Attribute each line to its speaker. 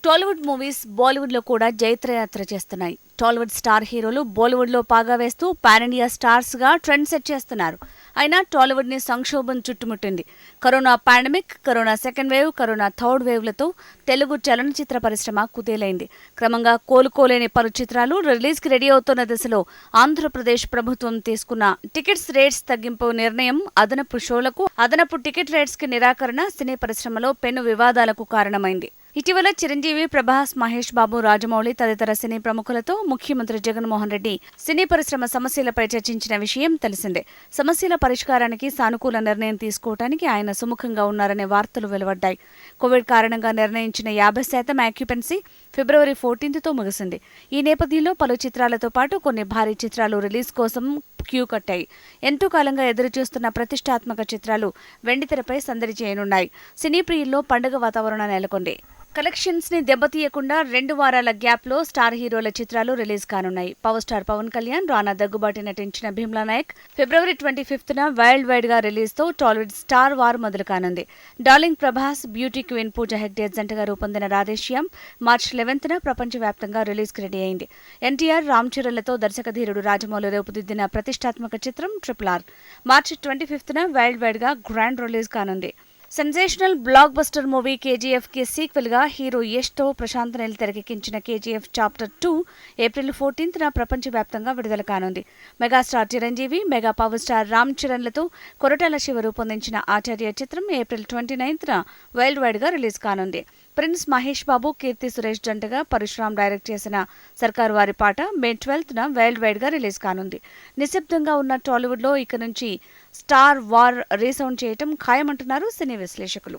Speaker 1: Tollywood movies Bollywood లో కూడా జైత్రయాత్ర చేస్తున్నాయి. టాలీవుడ్ స్టార్ హీరోలు బాలీవుడ్ లో పాగా వేస్తూ పాన్ ఇండియా స్టార్స్ గా ట్రెండ్ సెట్ చేస్తున్నారు. అయినా టాలీవుడ్ ని సంక్షోభం చుట్టుముట్టింది. Corona pandemic, corona second wave, corona third wave లతో తెలుగు చలనచిత్ర పరిశ్రమ కుదేలైంది. క్రమంగా కోలుకోలేని పలు చిత్రాలు రిలీజ్ కి రెడీ అవుతున్న దశలో ఆంధ్రప్రదేశ్ ప్రభుత్వం తీసుకున్న టికెట్స్ రేట్స్ తగ్గింపు నిర్ణయం, అదనపు షోలకు అదనపు టికెట్ రేట్స్ కి నిరాకరణ సినీ పరిశ్రమలో పెను వివాదాలకు కారణమైంది. ఇటీవల చిరంజీవి, ప్రభాస్, మహేష్ బాబు, రాజమౌళి తదితర సినీ ప్రముఖులతో ముఖ్యమంత్రి జగన్మోహన్ రెడ్డి సినీ పరిశ్రమ సమస్యలపై చర్చించిన విషయం తెలిసిందే. సమస్యల పరిష్కారానికి సానుకూల నిర్ణయం తీసుకోవడానికి ఆయన సుముఖంగా ఉన్నారనే వార్తలు వెలువడ్డాయి. కోవిడ్ కారణంగా నిర్ణయించిన 50% ఆక్యుపెన్సీ ఫిబ్రవరి 14తో ముగిసింది. ఈ నేపథ్యంలో పలు చిత్రాలతో పాటు కొన్ని భారీ చిత్రాలు రిలీజ్ కోసం క్యూ కట్టాయి. ఎంతో కాలంగా ఎదురుచూస్తున్న ప్రతిష్టాత్మక చిత్రాలు వెండితెరపై సందడి చేయనున్నాయి. సినీ ప్రియుల్లో పండుగ వాతావరణం నెలకొంది. కలెక్షన్స్ ని దెబ్బతీయకుండా 2 వారాల గ్యాప్ లో స్టార్ హీరోల చిత్రాలు రిలీజ్ కానున్నాయి. పవర్ స్టార్ పవన్ కళ్యాణ్, రానా దగ్గుబాటి నటించిన భీమ్లా నాయక్ ఫిబ్రవరి 25న వరల్డ్ వైడ్ గా రిలీజ్ తో టాలీవుడ్ స్టార్ వార్ మొదలు కానుంది. Darling Prabhas, beauty queen Pooja Hegde జంటగా రూపొందిన రాధేశ్యామ్ మార్చి 11న ప్రపంచవ్యాప్తంగా రిలీజ్ కి రెడీ అయింది. ఎన్టీఆర్, రామ్ చరణ్లతో దర్శకధీరుడు రాజమౌళి రూపుదిద్దిన ప్రతిష్టాత్మక చిత్రం RRR మార్చి 25న వరల్డ్ వైడ్ గా గ్రాండ్ రిలీజ్ కానుంది. Sensational block buster movie KGF కి సీక్వెల్ గా హీరో యష్ తో ప్రశాంత్ నీల్ తెరకెక్కించిన కేజీఎఫ్ చాప్టర్ 2 ఏప్రిల్ 14న ప్రపంచవ్యాప్తంగా విడుదల కానుంది. Megastar Chiranjeevi, mega power star Ram చరణ్లతో కొరటాల శివ రూపొందించిన ఆచార్య చిత్రం ఏప్రిల్ 29న వరల్డ్ వైడ్ గా రిలీజ్ కానుంది. ప్రిన్స్ మహేష్ బాబు, కీర్తి సురేష్ జంటగా పరశురామ్ డైరెక్ట్ చేసిన సర్కారు వారి పాట మే 12న వరల్డ్ వైడ్ గా రిలీజ్ కానుంది. నిశ్శబ్దంగా ఉన్న టాలీవుడ్ లో ఇక నుంచి స్టార్ వార్ రీసౌండ్ చేయటం ఖాయమంటున్నారు సినీ విశ్లేషకులు.